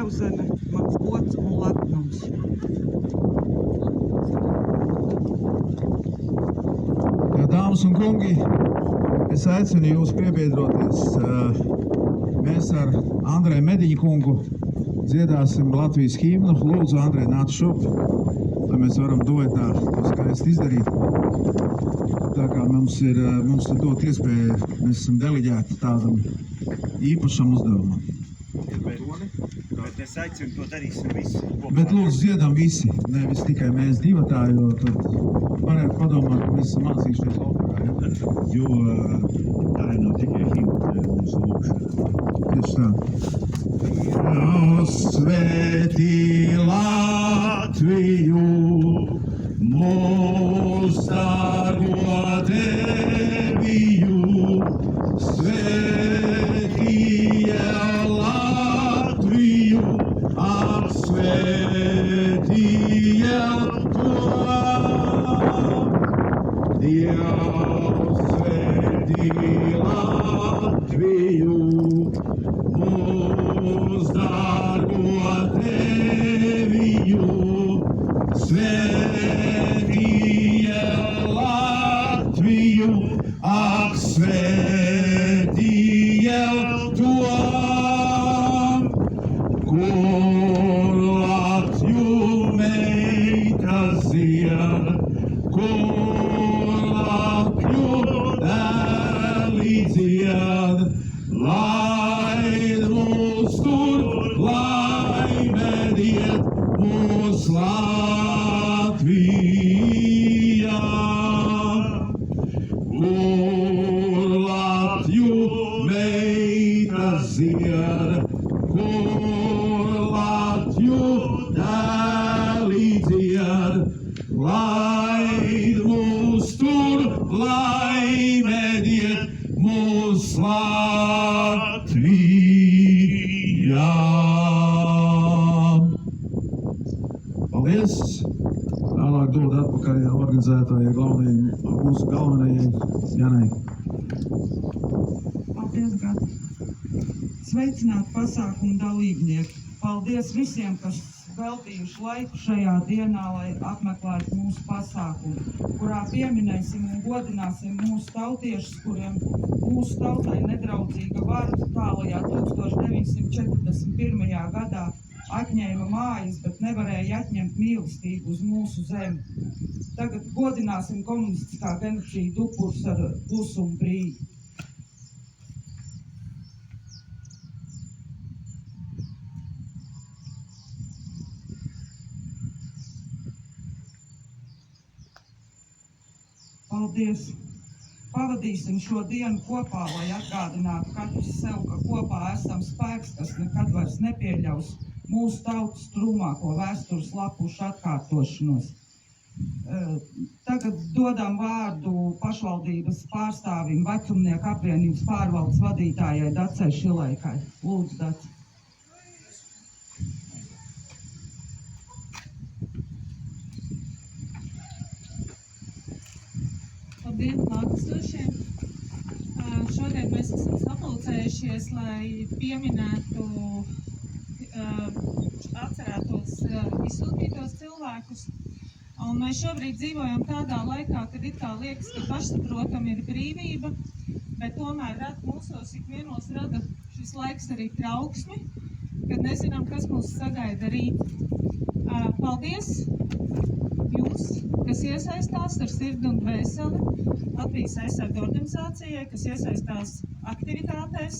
Tēvzeme, mans gods un lepnums. Dāmas un kungi, es aicinu jūs piebiedroties. Mēs ar Andreju Mediņu kungu dziedāsim Latvijas himnu. Lūdzu, Andrej, nāc šurp, lai mēs varam duetā to skaisti izdarīt. Tā kā mums ir dot iespēju, mēs esam deleģēti tādam īpašam uzdevumam. Bet es aicinu, to darīsim visi. Bet lūdzu, dziedam visi, nevis tikai mēs divatā, jo tad varētu padomāt, ka mēs esam mācījušies operā. Jo tā ir nav tikai himna, tā ir mūsu lūkšana. Tieši tā. Svētī Latviju, mūs dārgo Deviju, svētī Latviju, apsvētī to. Dievs svētī Latviju, mūs dārgo Deviju, svētī Latviju, apsvētī to. Kur Latviju meitas dzied, kur Latviju dēli dzied, laid mūs tur, laime died mūs Latvijā. Kur Latviju meitas dzied, kur Latviju dēli dzied, laid mūs tur, laime died mūs Latvijā. Paldies! Tālāk dod atpakaļ organizētājai mūsu galvenajai Janai. Paldies, Gati! Sveicināti pasākumu dalībnieki! Paldies visiem, kas veltījuši laiku šajā dienā, lai apmeklētu mūsu pasākumu, kurā pieminēsim un godināsim mūsu tautiešus, kuriem mūsu tautai nedraudzīga vara tālajā 1941. gadā atņēma mājas, bet nevarēja atņemt mīlestību uz mūsu zemi. Tagad godināsim komunistiskā genocīda upurus ar klusumu brīdi. Paldies! Pavadīsim šo dienu kopā, lai atgādinātu katrs sev, ka kopā esam spēks, kas nekad vairs nepieļaus mūsu tautas trūmāko vēstures lapušu atkārtošanos. Tagad dodam vārdu pašvaldības pārstāvim, Vecumnieku apvienības pārvaldes vadītājai Dacei Šilaikai. Lūdzu, Dace. Labdien, klātesošie! Šodien mēs esam sapulcējušies, lai pieminētu, atcerētos izsūtītos cilvēkus. Un mēs šobrīd dzīvojam tādā laikā, kad it kā liekas, ka pašsaprotam ir brīvība, bet tomēr mūsos ikvienos rada šis laiks arī trauksmi, kad nezinām, kas mūs sagaida rīt. Paldies jūs, kas iesaistās ar sirdi un dvēseli Latvijas aizsargu organizācijai, kas iesaistās aktivitātēs,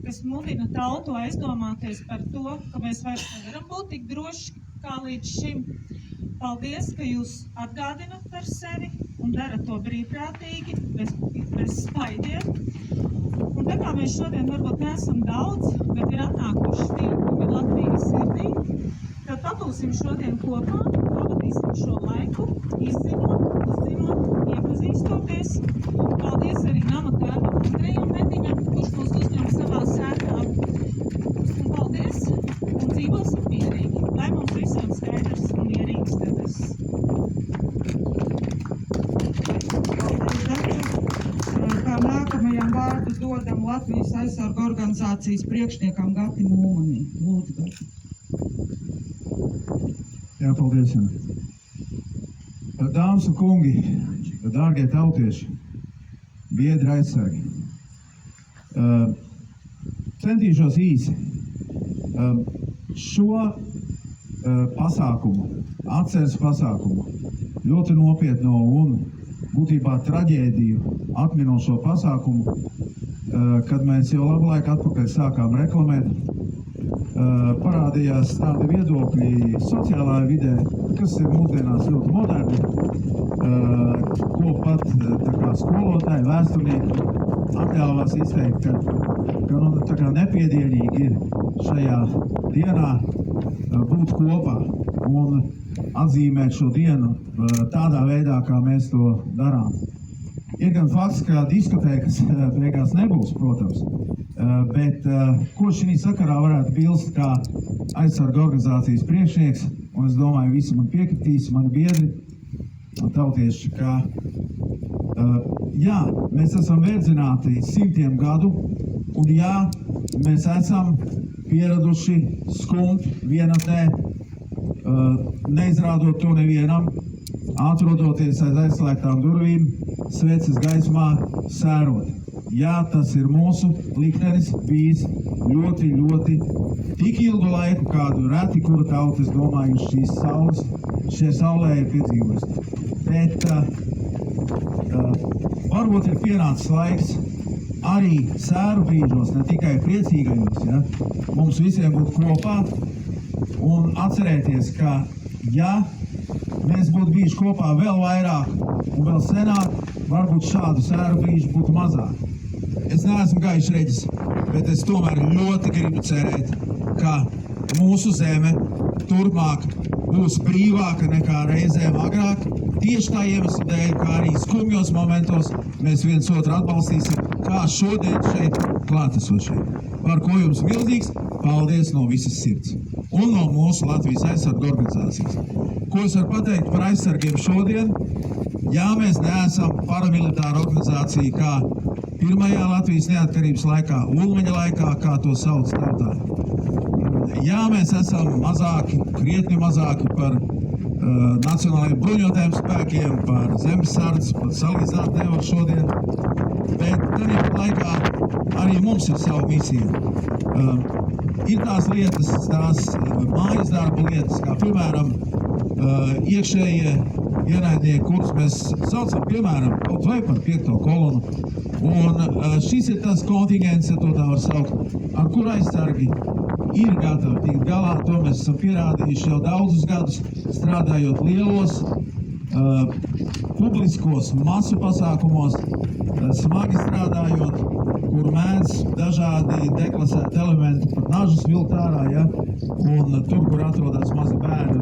kas mudina tautu aizdomāties par to, ka mēs vairs nevaram būt tik droši kā līdz šim. Paldies, ka jūs atgādinat par sevi un darat to brīvprātīgi, bez spaidiem. Un tā kā mēs šodien varbūt neesam daudz, bet ir atnākuši tie, kam ir Latvijas sirdī, tad pabūsim šodien kopā, pavadīsim šo laiku, izzinot, uzzinot, iepazīstoties. Paldies arī nama tēvam Andrejam Mediņam, kurš mūs uzņem savā sētā. Un paldies un dzīvosim mierīgi, lai mums visiem skaidrs un mierīgs debesis. Kā nākamajam vārdu dodam Latvijas aizsargu organizācijas priekšniekam Gatim Ulmanim. Lūdzu, Gati. Jā, paldies. Dāmas un kungi, dārgie tautieši, biedri aizsargi. Centīšos īsi. Šo pasākumu, atceres pasākumu, ļoti nopietno un būtībā traģēdiju atminošo pasākumu, kad mēs jau labu laiku atpakaļ sākām reklamēt, parādījās tādi viedokļi sociālā vidē, kas ir mūsdienās ļoti moderni, ko pat tā kā skolotāji, vēsturnieki atļāvās izteikt, ka tā kā nepiedienīgi ir šajā dienā būt kopā un atzīmēt šo dienu tādā veidā, kā mēs to darām. Ir gan fakts, ka diskotēkas beigās nebūs, protams, bet ko šī sakarā varētu bilst kā aizsarga organizācijas priekšnieks, un es domāju, visi man piekritīs, mani biedri, tautieši, ka jā, mēs esam verdzināti simtiem gadu, un jā, mēs esam pieraduši skumt vienatnē, neizrādot to nevienam, atrodoties aiz aizslēgtām durvīm, sveces gaismā sērot. Jā, tas ir mūsu liktenis bijis ļoti, ļoti tik ilgu laiku, kādu reti, kura tauta, es domāju, šie saulē ir piedzīvojis. Bet varbūt ir pienācis laiks arī sēru brīžos, ne tikai priecīgajos, ja, mums visiem būt kopā un atcerēties, ka ja mēs būtu bijuši kopā vēl vairāk un vēl senāk, varbūt šādu sēru brīžu būtu mazāk. Es neesmu gaišs reģis, bet es tomēr ļoti gribu cerēt, ka mūsu zeme turpmāk būs brīvāka nekā reizēm agrāk, tieši tā iemesla dēļ, kā arī skumjos momentos mēs viens otru atbalstīsim, kā šodien šeit klātesošie. Par ko jums milzīgs paldies no visas sirds un no mūsu Latvijas aizsarga organizācijas. Ko es varu pateikt par aizsargiem šodien? Jā, mēs neesam paramilitāra organizācija kā pirmajā Latvijas neatkarības laikā, Ulmaņa laikā, kā to sauc tautā. Jā, mēs esam mazāki, krietni mazāki par nacionālajiem bruņotajiem spēkiem, par zemesardzi, pat salīdzināt nevar šodien, bet tāpat laikā arī mums ir savu misiju. Ir tās lietas, tās mājas darba lietas, kā piemēram iekšējie ienaidnieki, kurus mēs saucam, piemēram, kaut vai par 5. kolonu. Un šis ir tas kontingents, ja to tā var saukt, ar kur aizsargi ir gatavi tikt galā. To mēs esam pierādījuši jau daudzus gadus, strādājot lielos, publiskos masu pasākumos, smagi strādājot, kur mēdz dažādi deklasēti elementi, pat nažus vilkt ārā, ja? Un tur, kur atrodas mazi bērni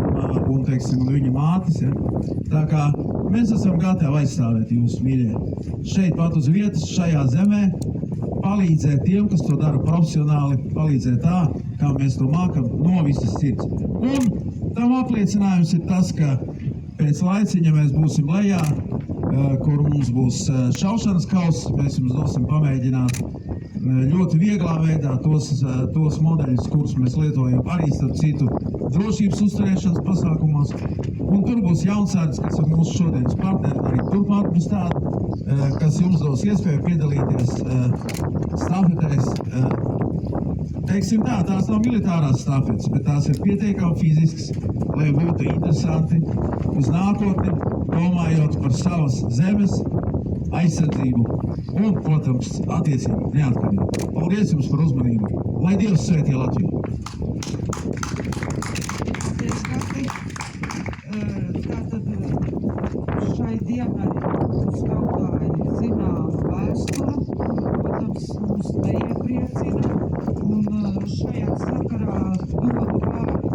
un, teiksim, viņa mātes. Ja? Tā kā mēs esam gatavi aizstāvēt jūsu mīļie. Šeit pat uz vietas, šajā zemē, palīdzēt tiem, kas to dara profesionāli, palīdzēt tā, kā mēs to mākam no visas sirds. Un tam apliecinājums ir tas, ka pēc laiciņa mēs būsim lejā, kur mums būs šaušanas kauss, mēs jums dosim pamēģināt ļoti vieglā veidā tos modeļus, kurus mēs lietojam arī starp citu drošības uzturēšanas pasākumos. Un tur būs jaunsardzes, kas ir mūsu šodienas partneri, arī turpmāk būs tādi, kas jums dos iespēju piedalīties stafetēs. Teiksim tā, tās nav militārās stafetes, bet tās ir pietiekami fiziskas, lai būtu interesanti uz nākotni, domājot par savas zemes aizsardzību un, protams, attiecību neatkarību. Paldies jums par uzmanību. Lai Dievs svētī Latviju! Paldies, Kati. Tātad šai dienai mums tautā ir zināma vēstura, protams, mums neiepriecina, un šajā sakarā dodu vārdu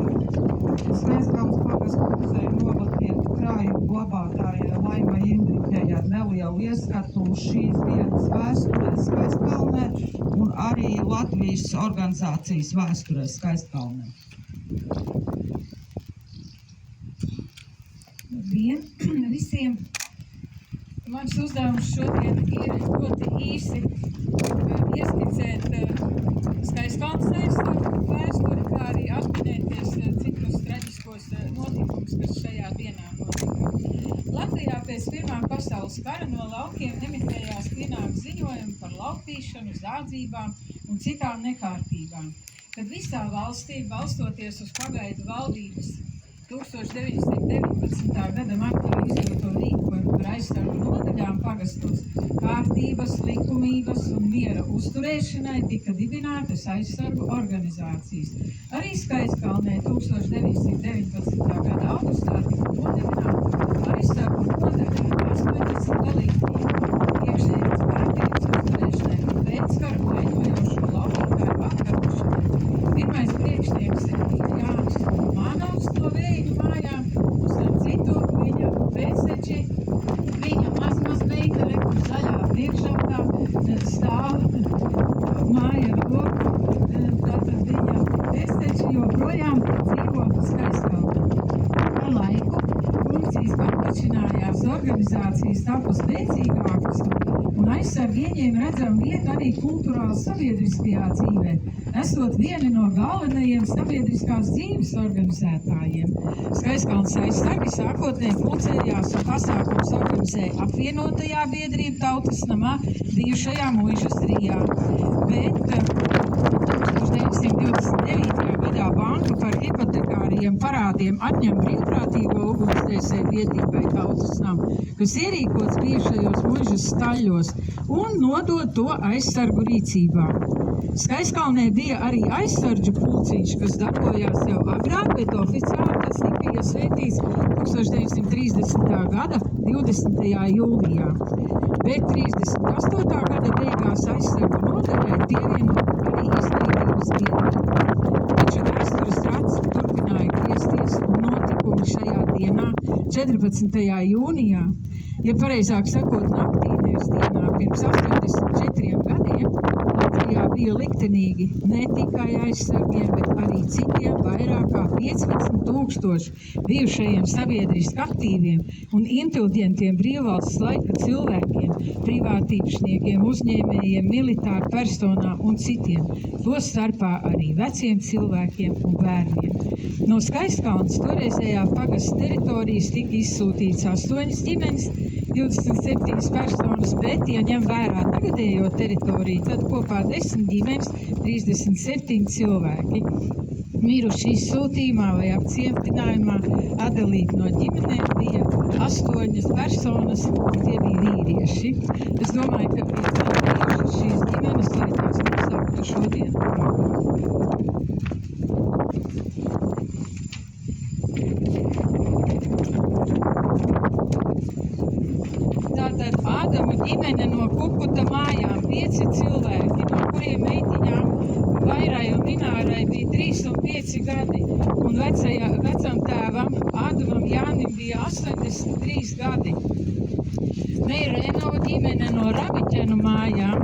Skaistkalnes pagasta muzeja novadnieku krājuma glabātājai Laimai Indriķei ar nelielu ieskatu šīs dienas vēsturē Skaistkalnē un arī Latvijas organizācijas vēsturē Skaistkalnē. Labdien visiem! Mans uzdevums šodien ir ļoti īsi ieskicēt Skaistkalnes vēsturi, kā arī atminēties citus traģiskos notikumus, nosūtīšanu, zādzībām un citām nekārtībām. Kad visā valstī, balstoties uz pagaidu valdības 1919. Gada martā izdoto rīku par aizsargu nodaļām pagastos, kārtības, likumības un miera uzturēšanai tika dibinātas aizsargu organizācijas. Arī Skaistkalnē 1919. Gada augustā tika nodibināta aizsargu nodaļa 80 dalībnieku. Iekšējās kārtības uzturēšanai un pēckara vainojošo laupītāju apkarošanai. Pirmais priekšnieks ir Jānis Romanovs no Vēju mājām, un starp citu viņa pēcteči, viņa mazmeitene, kur zaļā priekšautā stāv māja ar loku, tātad viņa pēcteči joprojām dzīvo Skaistkalnā. Ar laiku funkcijas paplašinājās, organizācijas tapu spēcīgākas, un aizsargi ieņēma redzamu vietu arī kulturāli sabiedriskajā dzīvē, esot vieni no galvenajiem sabiedriskās dzīves organizētājiem. Skaistkalnes aizsargi sākotnēji pulcējās un pasākums organizēja apvienotajā biedrību Tautas namā bijušajā Muižas Rijā. Bet 1929. gadā banka par hipotekāriem parādiem atņem brīvprātīgo ugunsdzēsēju biedrībai Tautas namu, kas ierīkots bijušajos Muižas staļļos, un nodod to aizsargu rīcībā. Skaistkalnē bija arī aizsardžu pulciņš, kas darbojās jau agrāk, bet oficiāli tas tika iesvētīts 1930. gada 20. jūlijā. Bet 38. gada beigās aizsargu nodaļai pievienot arī izglītības biedrību. Taču vēstures rats turpināja griezties un notikumi šajā dienā, 14. jūnijā, ja pareizāk sakot naktī, nevis dienā, pirms 84 gadiem, Latvijā bija liktenīgi ne tikai aizsargiem, bet arī citiem vairāk kā 15,000 bijušajiem sabiedriski aktīviem un inteliģentiem brīvvalsts laika cilvēkiem, privātīpašniekiem, uzņēmējiem, militāru personām un citiem, to starpā arī veciem cilvēkiem un bērniem. No Skaistkalnes toreizējā pagasta teritorijas tika izsūtīts 8 ģimenes, 27 personas, bet, ja ņem vērā tagadējo teritoriju, tad kopā 10 ģimenes, 37 cilvēki. Miruši izsūtījumā vai apcietinājumā atdalīti no ģimenēm bija 8 personas, tie bija vīrieši. Es domāju, ka bija šīs ģimenes, lai tās nosauktu šodien programmu. Tātad Ādama ģimene no Kukuta mājām 5 cilvēki, no kuriem meitiņām Vairai un Inārai bija 3 un 5 gadi, un vecam tēvam Ādamam Jānim bija 83 gadi. Meirēnova ģimene no Raviķenu mājām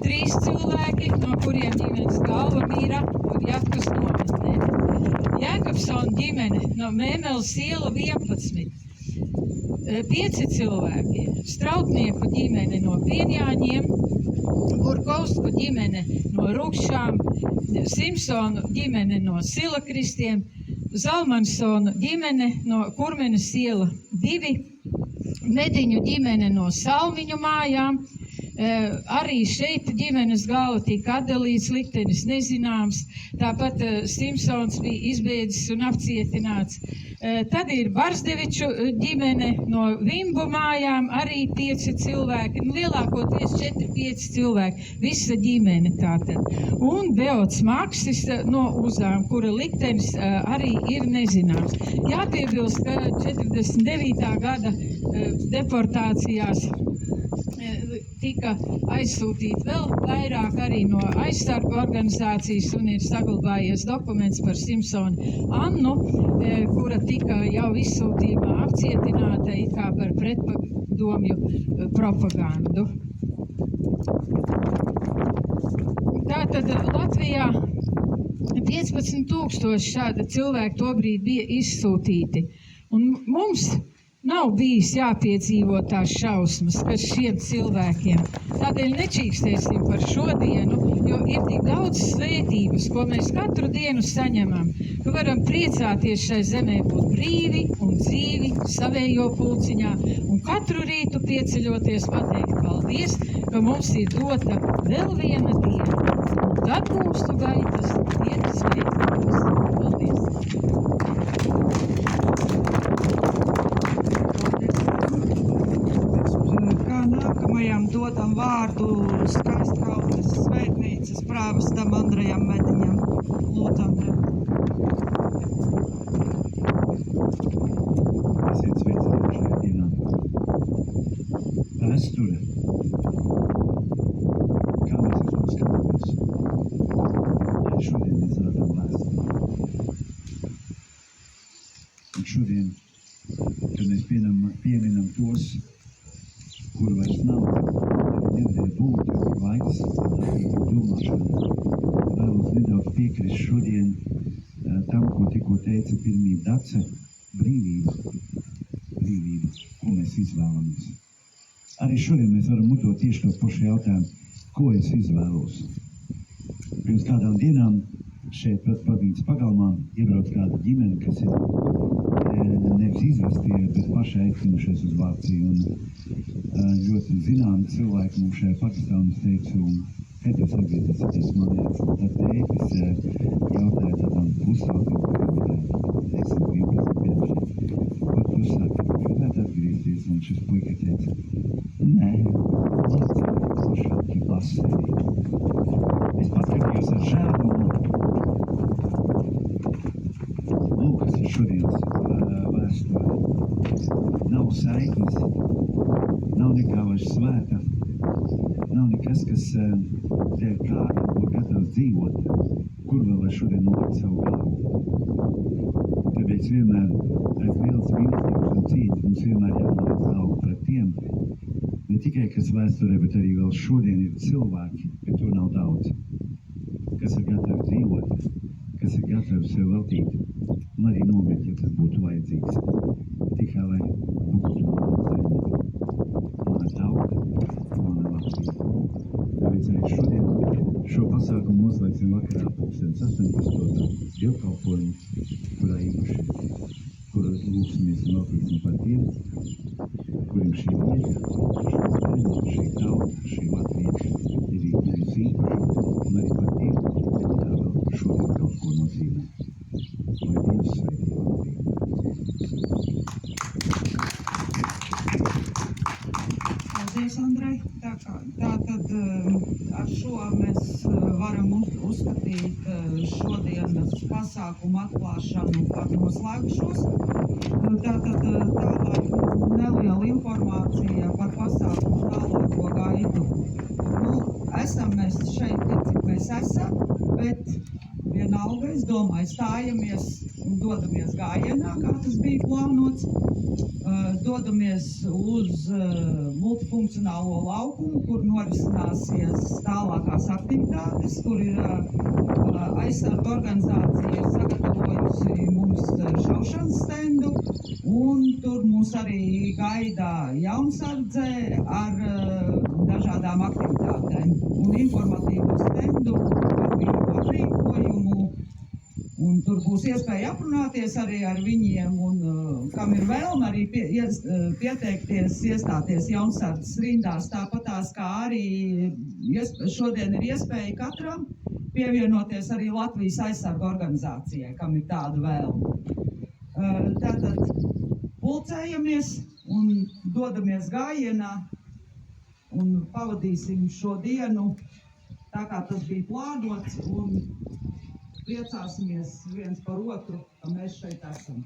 3 cilvēki, no kuriem ģimenes galva mīra Jatkas nometnē. Jēkabsona ģimene no Mēmeles iela 11. 5 cilvēki, Strautnieku ģimene no Pienjāņiem, Burkovsku ģimene no Rukšām, Simpsonu ģimene no Silakristiem, Zalmansonu ģimene no Kurmenes iela 2, Mediņu ģimene no Salmiņu mājām. Arī šeit ģimenes galva tika atdalīts, liktenis nezināms, tāpat Simpsons bija izbēdzis un apcietināts. Tad ir Barsdeviču ģimene no Vimbu mājām, arī 5 cilvēki, lielākoties 4-5 cilvēki, visa ģimene tātad. Un Beots Maksis no Uzām, kura liktenis arī ir nezināms. Jāpiebilst, ka 49. gada deportācijās tika aizsūtīti vēl vairāk arī no aizsargu organizācijas un ir saglabājies dokuments par Simpsonu Annu, kura tika jau izsūtījumā apcietināta it kā par pretpadomju propagandu. Tātad Latvijā 15,000 šāda cilvēki tobrīd bija izsūtīti. Un mums nav bijis jāpiedzīvo tās šausmas, kas šiem cilvēkiem. Tādēļ nečīkstēsim par šodienu, jo ir tik daudz svētības, ko mēs katru dienu saņemam, ka varam priecāties šai zemē būt brīvi un dzīvi savējo pulciņā un katru rītu pieceļoties pateikt paldies. paldies, ka mums ir dota vēl viena diena. Un tad mūsu gaitas iet svētītas. Paldies! Kā nākamajam dodam vārdu Skaistkalnes svētnīcas prāvestam Andrejam Mediņam. Lūdzu, Andrej. Esiet sveicināti šajā dienā. Vēsture. Kā mēs uz to skatāmies? Arī šodien mēs rādām vēsturi. Un šodien, kad mēs pieminam tos, kuri vairs nav, arī nevarēja būt, jo ir laiks, domāšana. Vēlos nedaudz piekrist šodien tam, ko tikko teica pirmī Dace, brīvība, ko mēs izvēlamies. Arī šodien mēs varam uzdot tieši to pašu jautājumu, ko es izvēlos. Pirms kādām dienām šeit Pavīnas pagalmā iebrauc kāda ģimene, kas ir nevis izvestie, bet paši aizcinušies uz Vāciju. Un ļoti zināmi cilvēki mums šajā Pakistānā teica, kad jūs atgriezīsieties mājās. Tad tētis jautāja tādām pusauģiem, teiksim, 11 gadiem, ko tu saki, gribētu atgriezties? Un šis puika teica, nē, plašāki basēji. Es paskatījos ar žēlumu. Lūk, kas ir šodienas vēsture. Nav saiknes, nav nekā vairs svēta, nav nekas, kas dēļ kāda būtu gatavs dzīvot, kur vēl var šodien nolikt savu galvu. Tāpēc vienmēr pēc liels mīlestības un cīņas mums vienmēr jānoliek galvu pret tiem, ne tikai kas vēsturē, bet arī vēl šodien ir cilvēki, bet to nav daudz, kas ir gatavi dzīvot, kas ir gatavi sev veltīt, un arī nomirt, ja tas būtu vajadzīgs. Tikai lai būtu mana zeme, mana tauta, mana Latvija. Tāpēc arī šodien šo pasākumu noslēgsim vakarā 18. dievkalpojumu, kurā īpaši, kura lūksimies un veltīsim par tiem, kuriem šī vieta, šī zeme, šī tauta, šī Latvija ir īpaši, un arī par tiem, tā vēl šodien kaut ko nozīmē. Lai Dievs sveitī Latviju. Paldies, Andrej. Tātad ar šo mēs varam uzskatīt šodienas pasākumu atklāšanu par noslēgušos. Tātad tālāk neliela informācija par pasākumu tālāko gaidu. Esam mēs šeit, cik mēs esam, bet vienalga, es domāju, stājamies un dodamies gājienā, kā tas bija plānots. Dodamies uz multifunkcionālo laukumu, kur norisināsies tālākās aktivitātes, kur ir aizsarga organizācija sagatavojusi mums šaušanas stendu, un tur mūs arī gaida jaunsardze ar dažādām aktivitātēm un informatīvu stendu par viņu aprīkojumu. Un tur būs iespēja aprunāties arī ar viņiem, un kam ir vēlme arī pieteikties, iestāties jaunsardzes rindās, tāpatās kā arī šodien ir iespēja katram pievienoties arī Latvijas aizsarga organizācijai, kam ir tāda vēlme. Tātad pulcējamies un dodamies gājienā un pavadīsim šo dienu tā, kā tas bija plānots, un priecāsimies viens par otru, ka mēs šeit esam.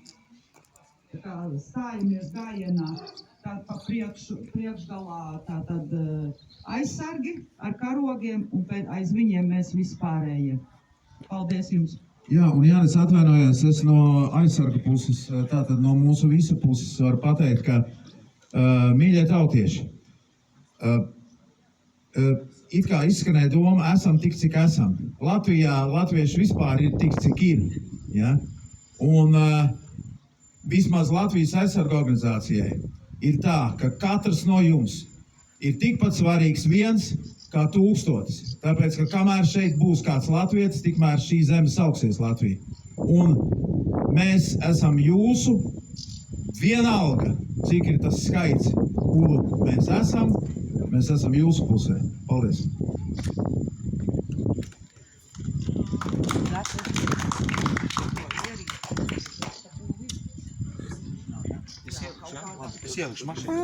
Tā kā stājamies gājienā, tad pa priekšgalā tātad aizsargi ar karogiem, un aiz viņiem mēs vispārējie. Paldies jums! Jā, un Jānis atvainojās, es no aizsarga puses, tātad no mūsu visu puses varu pateikt, ka mīļie tautieši, it kā izskanēja doma, esam tik, cik esam. Latvijā latvieši vispār ir tik, cik ir. Ja? Un vismaz Latvijas aizsarga organizācijai ir tā, ka katrs no jums ir tikpat svarīgs viens kā 1000. Tāpēc, ka kamēr šeit būs kāds latvietis, tikmēr šī zeme sauksies Latvija. Un mēs esam jūsu vienalga, cik ir tas skaits, kuru mēs esam. Mēs esam jūsu pusē. Paldies! Es ielikšu mašīnu.